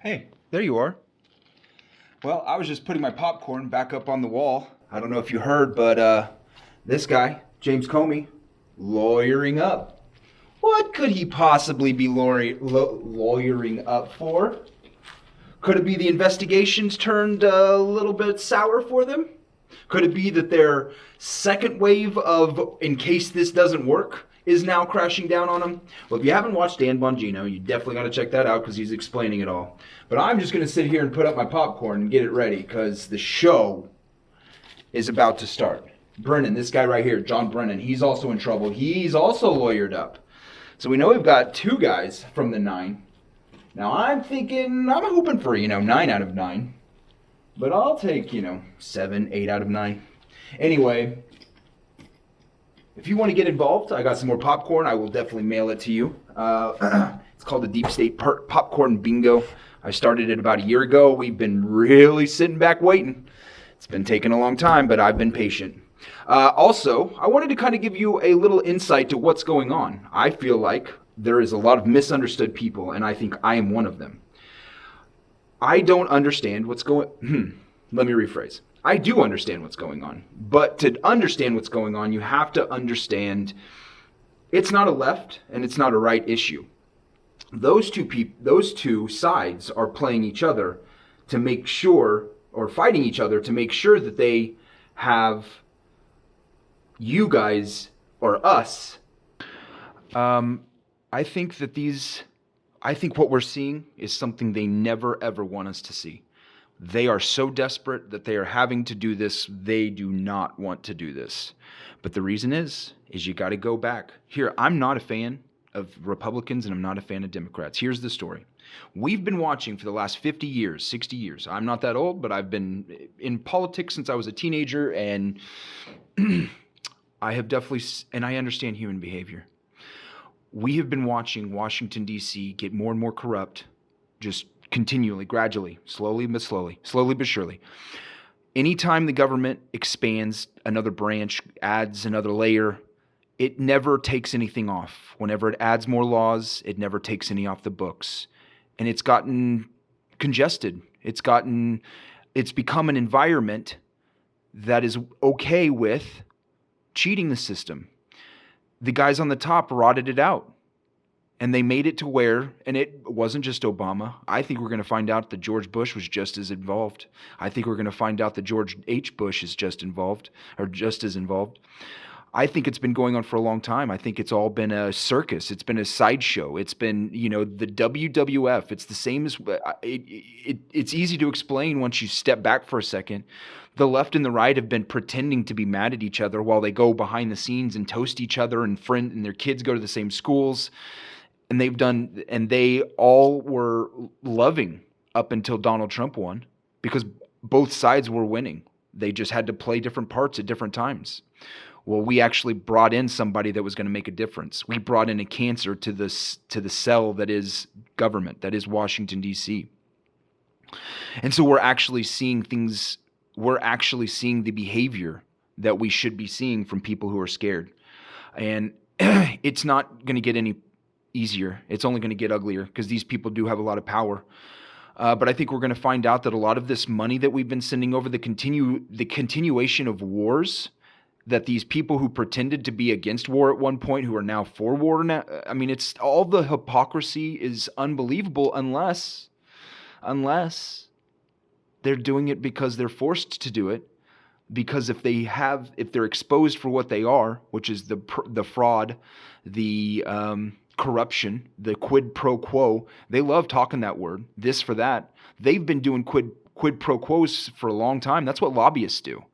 Hey, there you are. Well, I was just putting my popcorn back up on the wall. I don't know if you heard, but this guy, James Comey, lawyering up. What could he possibly be lawyering up for? Could it be the investigations turned a little bit sour for them? Could it be that their second wave of in case this doesn't work is now crashing down on them? Well, if you haven't watched Dan Bongino, you definitely got to check that out because he's explaining it all. But I'm just going to sit here and put up my popcorn and get it ready because the show is about to start. Brennan, this guy right here, John Brennan, he's also in trouble. He's also lawyered up. So we know we've got two guys from the 9. Now I'm hoping for, 9 out of 9. But I'll take, 7, 8 out of 9. Anyway, if you want to get involved, I got some more popcorn. I will definitely mail it to you. It's called the Deep State Popcorn Bingo. I started it about a year ago. We've been really sitting back waiting. It's been taking a long time, but I've been patient. Also, I wanted to kind of give you a little insight to what's going on. I feel like there is a lot of misunderstood people, and I think I am one of them. I don't understand what's going... Let me rephrase. I do understand what's going on. But to understand what's going on, you have to understand it's not a left and it's not a right issue. Those two sides are playing each other to make sure, or fighting each other to make sure that they have you guys or us. I think what we're seeing is something they never ever want us to see. They are so desperate that they are having to do this. They do not want to do this. But the reason is you got to go back. Here, I'm not a fan of Republicans and I'm not a fan of Democrats. Here's the story. We've been watching for the last 50 years, 60 years. I'm not that old, but I've been in politics since I was a teenager, and I have definitely, and I understand human behavior. We have been watching Washington, D.C. get more and more corrupt, just continually, gradually, slowly but surely. Anytime the government expands another branch, adds another layer, it never takes anything off. Whenever it adds more laws, it never takes any off the books. And it's gotten congested. It's become an environment that is okay with cheating the system. The guys on the top rotted it out. And they made it to where, and it wasn't just Obama. I think we're going to find out that George Bush was just as involved. I think we're going to find out that George H. Bush is just as involved. I think it's been going on for a long time. I think it's all been a circus. It's been a sideshow. It's been, the WWF. It's the same as, it's easy to explain once you step back for a second. The left and the right have been pretending to be mad at each other while they go behind the scenes and toast each other and their kids go to the same schools. And they all were loving up until Donald Trump won because both sides were winning. They just had to play different parts at different times. Well, we actually brought in somebody that was going to make a difference. We brought in a cancer to the cell that is government, that is Washington, D.C. And so we're actually seeing things, we're actually seeing the behavior that we should be seeing from people who are scared. And it's not going to get any easier. It's only going to get uglier because these people do have a lot of power. But I think we're going to find out that a lot of this money that we've been sending over, the continuation of wars, that these people who pretended to be against war at one point, who are now for war now, it's all the hypocrisy is unbelievable unless they're doing it because they're forced to do it. Because if they're exposed for what they are, which is the fraud, the corruption, the quid pro quo, they love talking that word, this for that. They've been doing quid pro quos for a long time. That's what lobbyists do.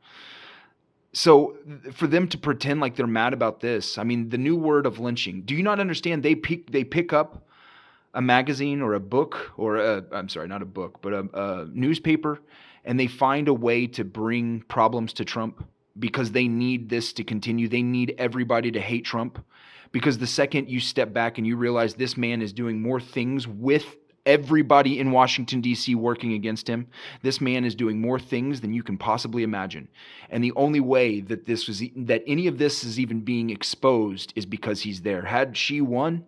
So for them to pretend like they're mad about this, the new word of lynching, do you not understand? They pick up a magazine or a book or not a book, but a newspaper, and they find a way to bring problems to Trump because they need this to continue. They need everybody to hate Trump because the second you step back and you realize this man is doing more things with everybody in Washington, D.C. working against him, this man is doing more things than you can possibly imagine. And the only way that any of this is even being exposed is because he's there. Had she won,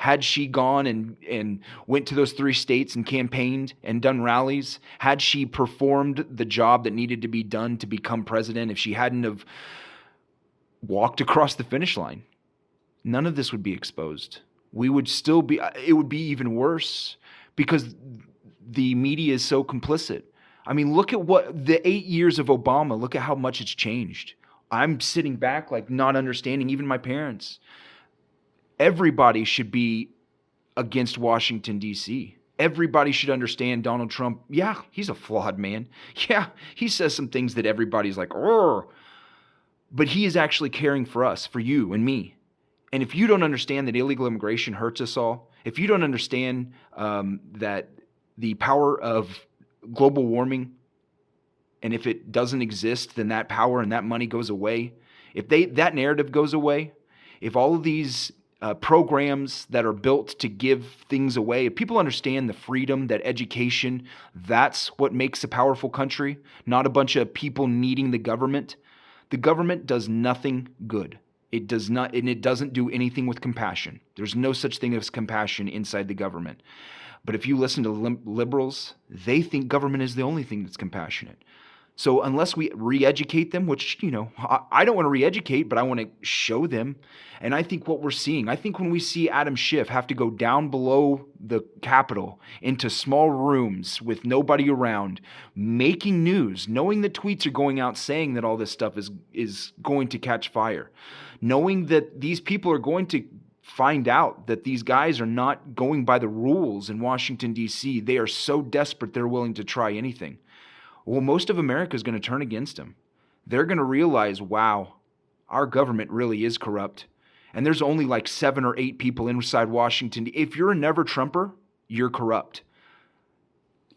Had she gone and went to those 3 states and campaigned and done rallies, had she performed the job that needed to be done to become president, if she hadn't have walked across the finish line, none of this would be exposed. We would still be, it would be even worse because the media is so complicit. I mean, look at what the 8 years of Obama, look at how much it's changed. I'm sitting back like not understanding, even my parents. Everybody should be against Washington, D.C. Everybody should understand Donald Trump. Yeah, he's a flawed man. Yeah, he says some things that everybody's like, oh, but he is actually caring for us, for you and me. And if you don't understand that illegal immigration hurts us all, if you don't understand that the power of global warming, and if it doesn't exist, then that power and that money goes away. If that narrative goes away, if all of these programs that are built to give things away, if people understand the freedom, that education, that's what makes a powerful country, not a bunch of people needing the government. The government does nothing good. It does not, and it doesn't do anything with compassion. There's no such thing as compassion inside the government. But if you listen to liberals, they think government is the only thing that's compassionate. So unless we re-educate them, which, I don't want to re-educate, but I want to show them. And I think what we're seeing, I think when we see Adam Schiff have to go down below the Capitol into small rooms with nobody around, making news, knowing that tweets are going out saying that all this stuff is going to catch fire, knowing that these people are going to find out that these guys are not going by the rules in Washington, D.C. They are so desperate they're willing to try anything. Well, most of America is going to turn against them. They're going to realize, wow, our government really is corrupt. And there's only like 7 or 8 people inside Washington. If you're a never-Trumper, you're corrupt.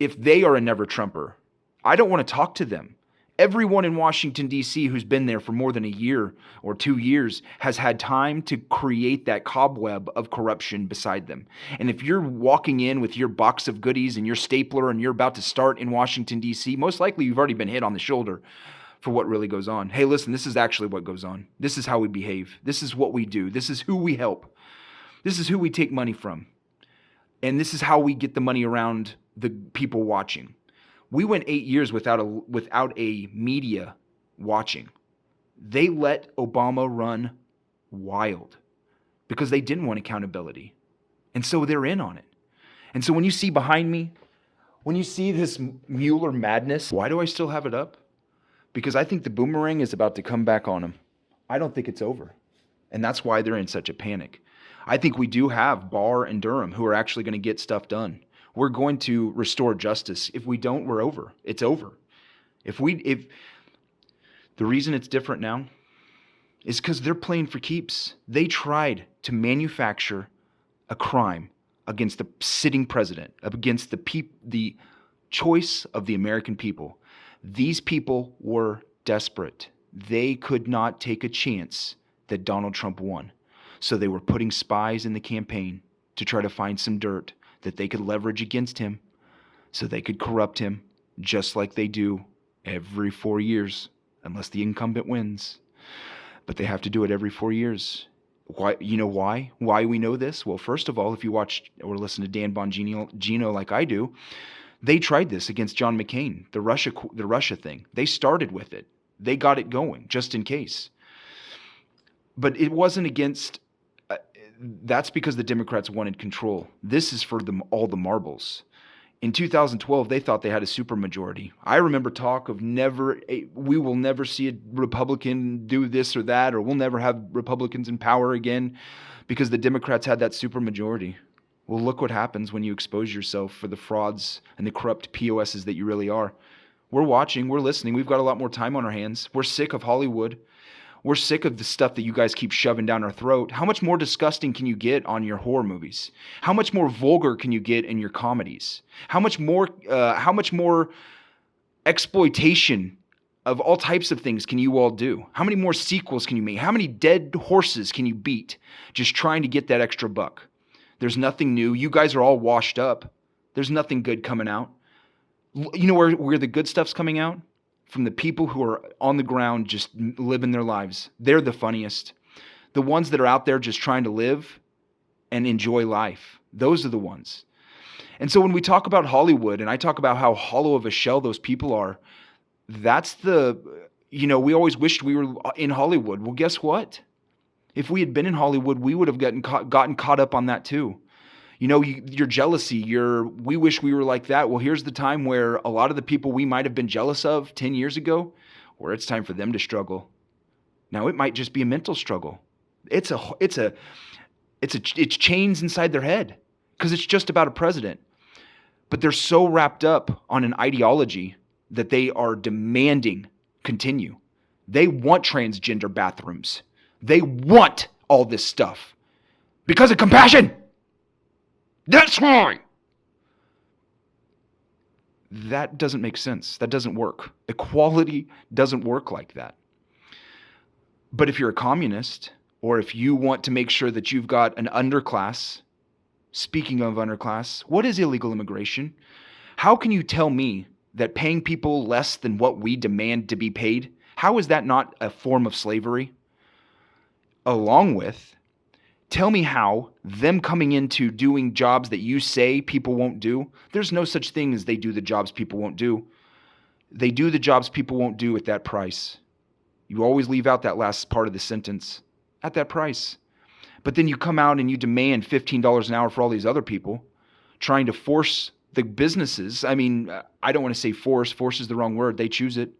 If they are a never-Trumper, I don't want to talk to them. Everyone in Washington, D.C. who's been there for more than a year or 2 years has had time to create that cobweb of corruption beside them. And if you're walking in with your box of goodies and your stapler and you're about to start in Washington, D.C., most likely you've already been hit on the shoulder for what really goes on. Hey, listen, this is actually what goes on. This is how we behave. This is what we do. This is who we help. This is who we take money from. And this is how we get the money around the people watching. We went 8 years without a media watching. They let Obama run wild because they didn't want accountability. And so they're in on it. And so when you see behind me, when you see this Mueller madness, why do I still have it up? Because I think the boomerang is about to come back on them. I don't think it's over. And that's why they're in such a panic. I think we do have Barr and Durham who are actually going to get stuff done. We're going to restore justice. If we don't, we're over. It's over. If the reason it's different now is because they're playing for keeps. They tried to manufacture a crime against the sitting president, against the choice of the American people. These people were desperate. They could not take a chance that Donald Trump won. So they were putting spies in the campaign to try to find some dirt that they could leverage against him so they could corrupt him just like they do every 4 years, unless the incumbent wins. But they have to do it every 4 years. Why? You know why? Why we know this? Well, first of all, if you watch or listen to Dan Bongino like I do, they tried this against John McCain, the Russia thing. They started with it. They got it going just in case. But it wasn't against... that's because the Democrats wanted control. This is for all the marbles. In 2012, they thought they had a supermajority. I remember talk of we will never see a Republican do this or that, or we'll never have Republicans in power again because the Democrats had that supermajority. Well, look what happens when you expose yourself for the frauds and the corrupt POSs that you really are. We're watching, we're listening. We've got a lot more time on our hands. We're sick of Hollywood. We're sick of the stuff that you guys keep shoving down our throat. How much more disgusting can you get on your horror movies? How much more vulgar can you get in your comedies? How much more exploitation of all types of things can you all do? How many more sequels can you make? How many dead horses can you beat just trying to get that extra buck? There's nothing new. You guys are all washed up. There's nothing good coming out. You know where the good stuff's coming out? From the people who are on the ground just living their lives. They're the funniest. The ones that are out there just trying to live, and enjoy life. Those are the ones. And so when we talk about Hollywood and I talk about how hollow of a shell those people are, that's we always wished we were in Hollywood. Well, guess what? If we had been in Hollywood, we would have gotten caught up on that too. Your jealousy, we wish we were like that. Well, here's the time where a lot of the people we might have been jealous of 10 years ago, where it's time for them to struggle. Now, it might just be a mental struggle. It's chains inside their head because it's just about a president. But they're so wrapped up on an ideology that they are demanding continue. They want transgender bathrooms. They want all this stuff because of compassion. That's why. That doesn't make sense. That doesn't work. Equality doesn't work like that. But if you're a communist, or if you want to make sure that you've got an underclass, speaking of underclass, what is illegal immigration? How can you tell me that paying people less than what we demand to be paid, how is that not a form of slavery? Along with, tell me how them coming into doing jobs that you say people won't do, there's no such thing as they do the jobs people won't do. They do the jobs people won't do at that price. You always leave out that last part of the sentence, at that price. But then you come out and you demand $15 an hour for all these other people, trying to force the businesses. I mean, I don't want to say force. Force is the wrong word. They choose it.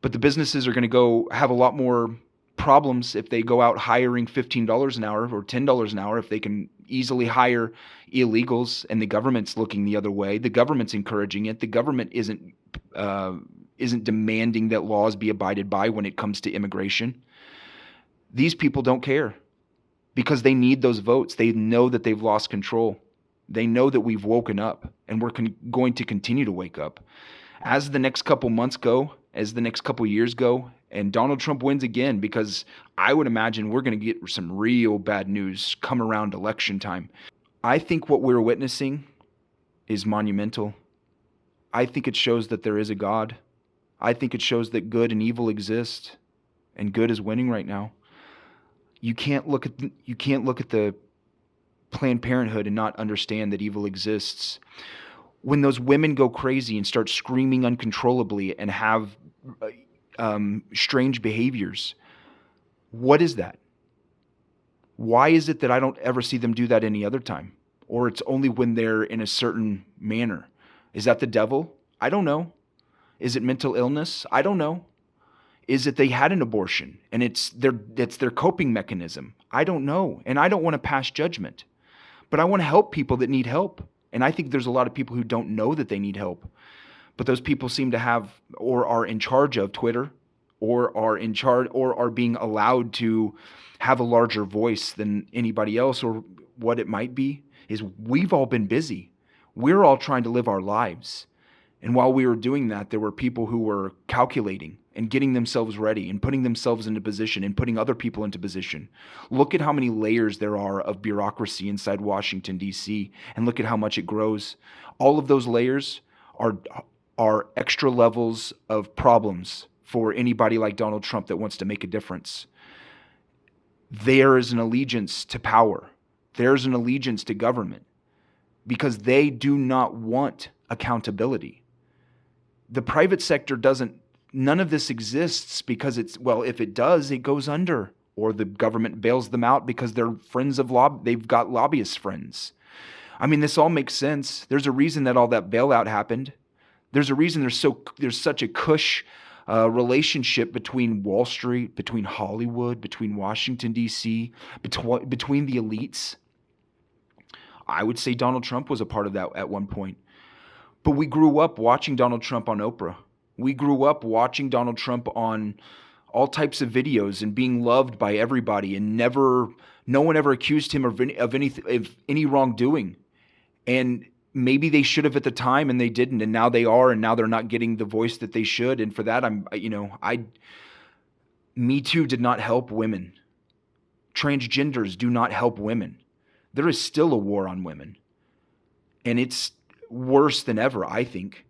But the businesses are going to go have a lot more problems if they go out hiring $15 an hour or $10 an hour, if they can easily hire illegals and the government's looking the other way. The government's encouraging it. The government isn't demanding that laws be abided by when it comes to immigration. These people don't care because they need those votes. They know that they've lost control. They know that we've woken up and we're going to continue to wake up. As the next couple months go, as the next couple years go, and Donald Trump wins again, because I would imagine we're going to get some real bad news come around election time. I think what we're witnessing is monumental. I think it shows that there is a God. I think it shows that good and evil exist, and good is winning right now. You can't look at the Planned Parenthood and not understand that evil exists. When those women go crazy and start screaming uncontrollably and have strange behaviors, what is that? Why is it that I don't ever see them do that any other time? Or it's only when they're in a certain manner? Is that the devil? I don't know. Is it mental illness? I don't know. Is it they had an abortion and it's their coping mechanism? I don't know. And I don't want to pass judgment. But I want to help people that need help. And I think there's a lot of people who don't know that they need help. But those people seem to have or are in charge of Twitter or are in charge or are being allowed to have a larger voice than anybody else, or what it might be is we've all been busy. We're all trying to live our lives. And while we were doing that, there were people who were calculating and getting themselves ready and putting themselves into position and putting other people into position. Look at how many layers there are of bureaucracy inside Washington, D.C., and look at how much it grows. All of those layers are extra levels of problems for anybody like Donald Trump that wants to make a difference. There is an allegiance to power. There's an allegiance to government because they do not want accountability. The private sector none of this exists because if it does, it goes under, or the government bails them out because they're friends of they've got lobbyist friends. I mean, this all makes sense. There's a reason that all that bailout happened. There's a reason there's such a cush relationship between Wall Street, between Hollywood, between Washington, D.C., between the elites. I would say Donald Trump was a part of that at one point. But we grew up watching Donald Trump on Oprah. We grew up watching Donald Trump on all types of videos and being loved by everybody, and no one ever accused him of any wrongdoing. And maybe they should have at the time, and they didn't, and now they are, and now they're not getting the voice that they should. And for that, Me Too did not help women. Transgenders do not help women. There is still a war on women, and it's worse than ever, I think.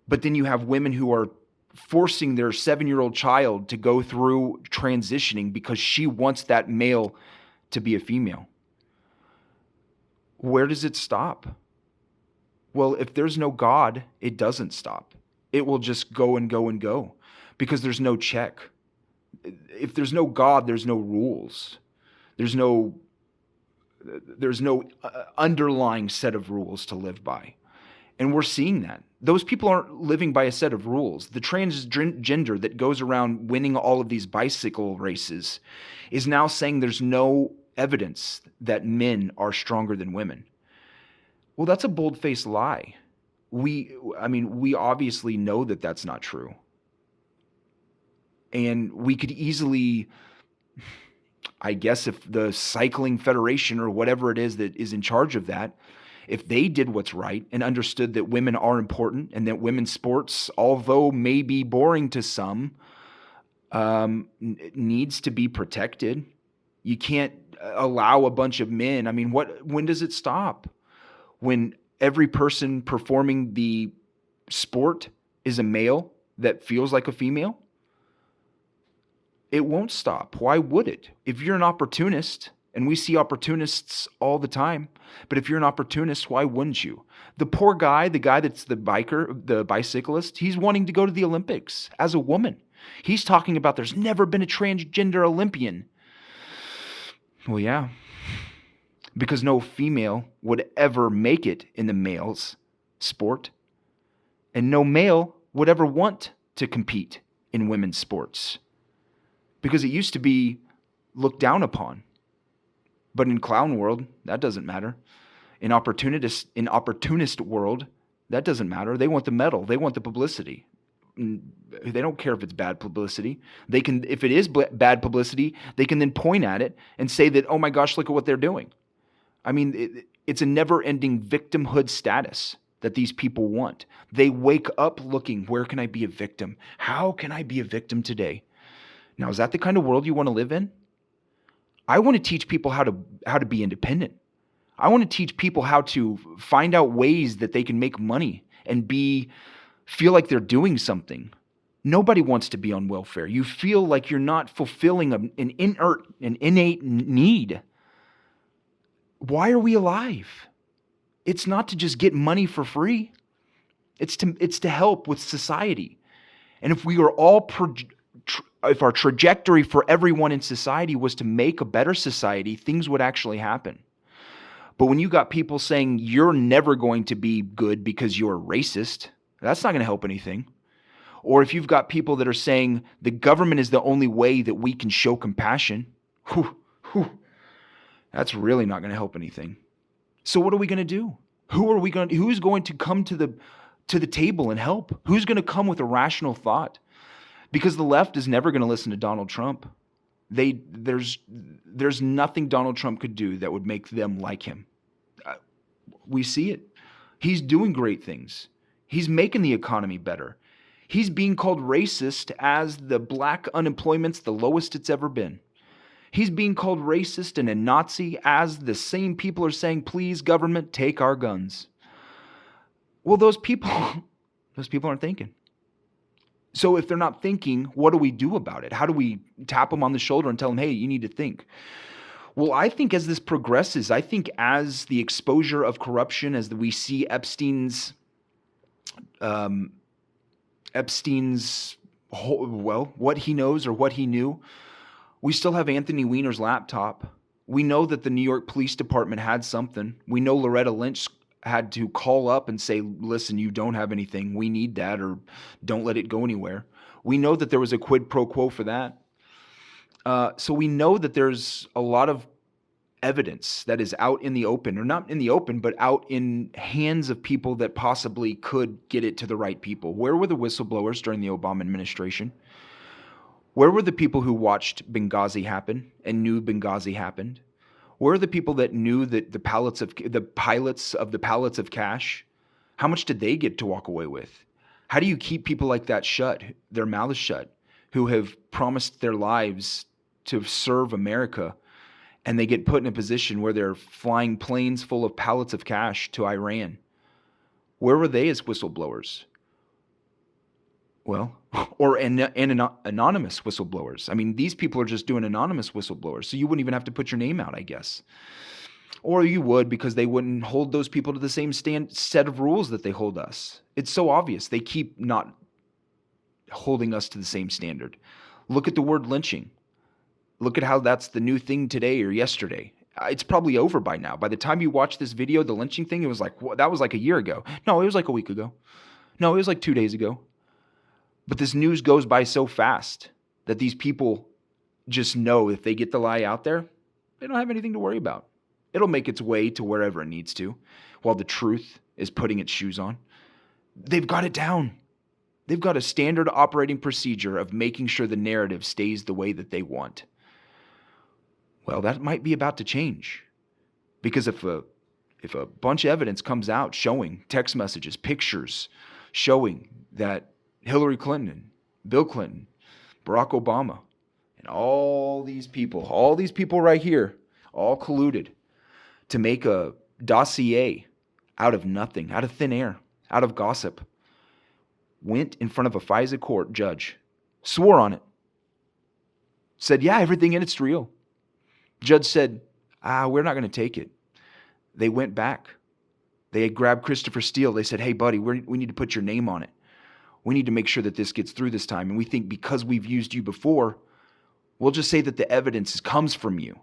But then you have women who are forcing their 7-year-old child to go through transitioning because she wants that male to be a female. Where does it stop? Well, if there's no God, it doesn't stop. It will just go and go and go because there's no check. If there's no God, there's no rules. There's no underlying set of rules to live by. And we're seeing that. Those people aren't living by a set of rules. The transgender that goes around winning all of these bicycle races is now saying there's no evidence that men are stronger than women. Well, that's a bold-faced lie. We obviously know that that's not true. And we could easily, I guess, if the Cycling Federation or whatever it is that is in charge of that, if they did what's right and understood that women are important and that women's sports, although may be boring to some, needs to be protected. You can't allow a bunch of men. I mean, when does it stop? When every person performing the sport is a male that feels like a female? It won't stop. Why would it? If you're an opportunist, and we see opportunists all the time, but if you're an opportunist, why wouldn't you? The poor guy, the guy that's the biker, the bicyclist, he's wanting to go to the Olympics as a woman. He's talking about there's never been a transgender Olympian. Well, yeah, because no female would ever make it in the male's sport, and no male would ever want to compete in women's sports because it used to be looked down upon. But in clown world, that doesn't matter. In opportunist world, that doesn't matter. They want the medal. They want the publicity. They don't care if it's bad publicity. They can, if it is bad publicity, they can then point at it and say that, oh my gosh, look at what they're doing. I mean, it's a never-ending victimhood status that these people want. They wake up looking, where can I be a victim? How can I be a victim today? Now, is that the kind of world you want to live in? I want to teach people how to be independent. I want to teach people how to find out ways that they can make money and feel like they're doing something. Nobody wants to be on welfare. You feel like you're not fulfilling an innate need. Why are we alive? It's not to just get money for free. It's to help with society. And if we are all if our trajectory for everyone in society was to make a better society, things would actually happen. But when you got people saying you're never going to be good because you're racist, that's not going to help anything. Or if you've got people that are saying the government is the only way that we can show compassion, that's really not going to help anything. So what are we going to do? Who's going to come to the table and help? Who's going to come with a rational thought? Because the left is never going to listen to Donald Trump. There's nothing Donald Trump could do that would make them like him. We see it. He's doing great things. He's making the economy better. He's being called racist as the black unemployment's the lowest it's ever been. He's being called racist and a Nazi as the same people are saying, please, government, take our guns. Well, those people aren't thinking. So if they're not thinking, what do we do about it? How do we tap them on the shoulder and tell them, hey, you need to think? Well, I think as this progresses, I think as the exposure of corruption, as we see Epstein's what he knows or what he knew, we still have Anthony Weiner's laptop. We know that the New York Police Department had something. We know Loretta Lynch had to call up and say, listen, you don't have anything. We need that, or don't let it go anywhere. We know that there was a quid pro quo for that. So we know that there's a lot of evidence that is out in the open, or not in the open, but out in hands of people that possibly could get it to the right people. Where were the whistleblowers during the Obama administration? Where were the people who watched Benghazi happen and knew Benghazi happened? Where are the people that knew that the pilots of the pallets of cash? How much did they get to walk away with? How do you keep people like that shut, their mouths shut, who have promised their lives to serve America, and they get put in a position where they're flying planes full of pallets of cash to Iran? Where were they as whistleblowers? Well, or anonymous whistleblowers. I mean, these people are just doing anonymous whistleblowers, so you wouldn't even have to put your name out, I guess. Or you would, because they wouldn't hold those people to the same set of rules that they hold us. It's so obvious. They keep not holding us to the same standard. Look at the word lynching. Look at how that's the new thing today or yesterday. It's probably over by now. By the time you watch this video, the lynching thing, it was like, that was like a year ago. No, it was like a week ago. No, it was like 2 days ago. But this news goes by so fast that these people just know if they get the lie out there, they don't have anything to worry about. It'll make its way to wherever it needs to, while the truth is putting its shoes on. They've got it down. They've got a standard operating procedure of making sure the narrative stays the way that they want. Well, that might be about to change. Because if a bunch of evidence comes out showing text messages, pictures, showing that Hillary Clinton, Bill Clinton, Barack Obama, and all these people right here, all colluded to make a dossier out of nothing, out of thin air, out of gossip, went in front of a FISA court judge, swore on it, said, yeah, everything in it's real. Judge said, we're not going to take it. They went back. They had grabbed Christopher Steele. They said, hey, buddy, we need to put your name on it. We need to make sure that this gets through this time. And we think because we've used you before, we'll just say that the evidence comes from you.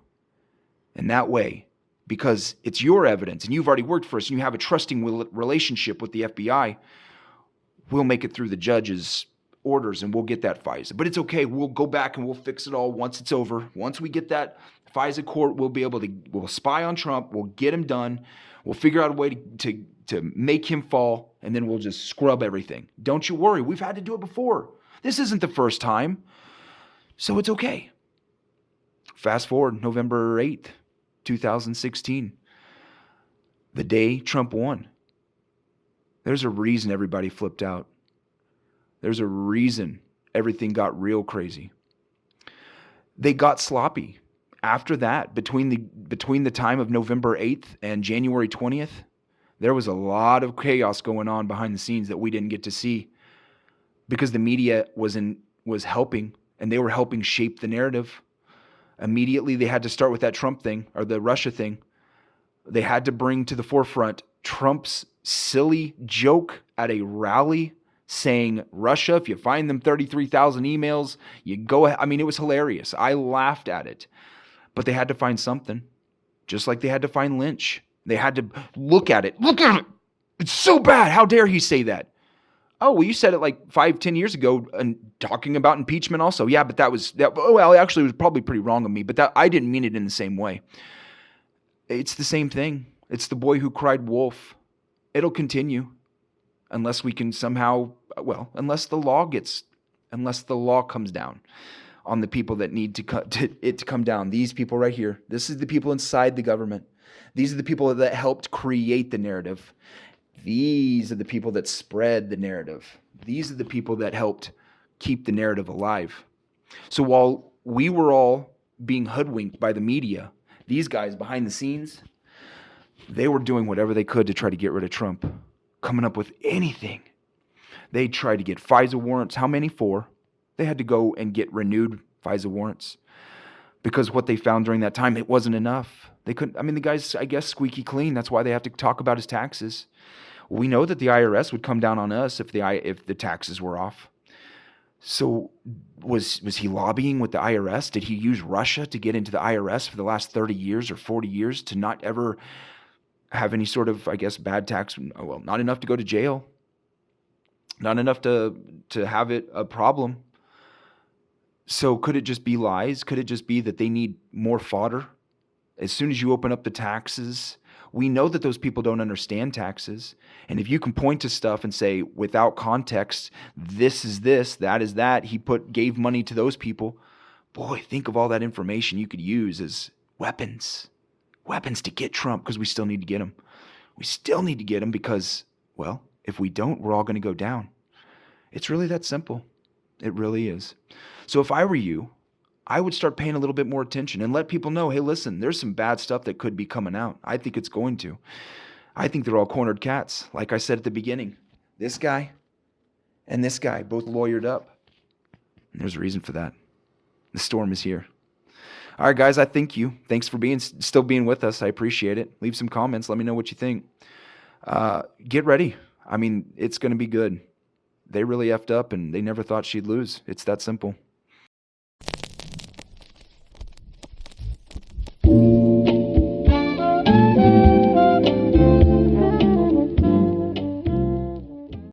And that way, because it's your evidence and you've already worked for us and you have a trusting relationship with the FBI, we'll make it through the judge's orders and we'll get that FISA. But it's okay. We'll go back and we'll fix it all once it's over. Once we get that FISA court, we'll spy on Trump. We'll get him done. We'll figure out a way to make him fall, and then we'll just scrub everything. Don't you worry. We've had to do it before. This isn't the first time. So it's okay. Fast forward, November 8th, 2016. The day Trump won. There's a reason everybody flipped out. There's a reason everything got real crazy. They got sloppy. After that, between the time of November 8th and January 20th, there was a lot of chaos going on behind the scenes that we didn't get to see because the media was helping, and they were helping shape the narrative. Immediately, they had to start with that Trump thing, or the Russia thing. They had to bring to the forefront Trump's silly joke at a rally saying, Russia, if you find them 33,000 emails, you go ahead. I mean, it was hilarious. I laughed at it. But they had to find something, just like they had to find Lynch. They had to look at it. Look at it. It's so bad. How dare he say that? Oh, well, you said it like 5-10 years ago and talking about impeachment also. Yeah, but well, actually, it was probably pretty wrong of me, but I didn't mean it in the same way. It's the same thing. It's the boy who cried wolf. It'll continue unless we can somehow, unless the law comes down on the people that need it to come down. These people right here. This is the people inside the government. These are the people that helped create the narrative. These are the people that spread the narrative. These are the people that helped keep the narrative alive. So while we were all being hoodwinked by the media, these guys behind the scenes, they were doing whatever they could to try to get rid of Trump, coming up with anything. They tried to get FISA warrants. How many? 4. They had to go and get renewed FISA warrants because what they found during that time, it wasn't enough. They couldn't, the guy's, I guess, squeaky clean. That's why they have to talk about his taxes. We know that the IRS would come down on us if the taxes were off. So was he lobbying with the IRS? Did he use Russia to get into the IRS for the last 30 years or 40 years to not ever have any sort of, I guess, bad tax? Well, not enough to go to jail. Not enough to have it a problem. So could it just be lies? Could it just be that they need more fodder? As soon as you open up the taxes, we know that those people don't understand taxes. And if you can point to stuff and say, without context, this is this, that is that, he gave money to those people. Boy, think of all that information you could use as weapons. Weapons to get Trump, because we still need to get him. We still need to get him because, well, if we don't, we're all going to go down. It's really that simple. It really is. So if I were you, I would start paying a little bit more attention and let people know, hey, listen, there's some bad stuff that could be coming out. I think it's going to. I think they're all cornered cats. Like I said at the beginning, this guy and this guy both lawyered up. And there's a reason for that. The storm is here. All right, guys, I thank you. Thanks for still being with us. I appreciate it. Leave some comments. Let me know what you think. Get ready. I mean, it's going to be good. They really effed up, and they never thought she'd lose. It's that simple.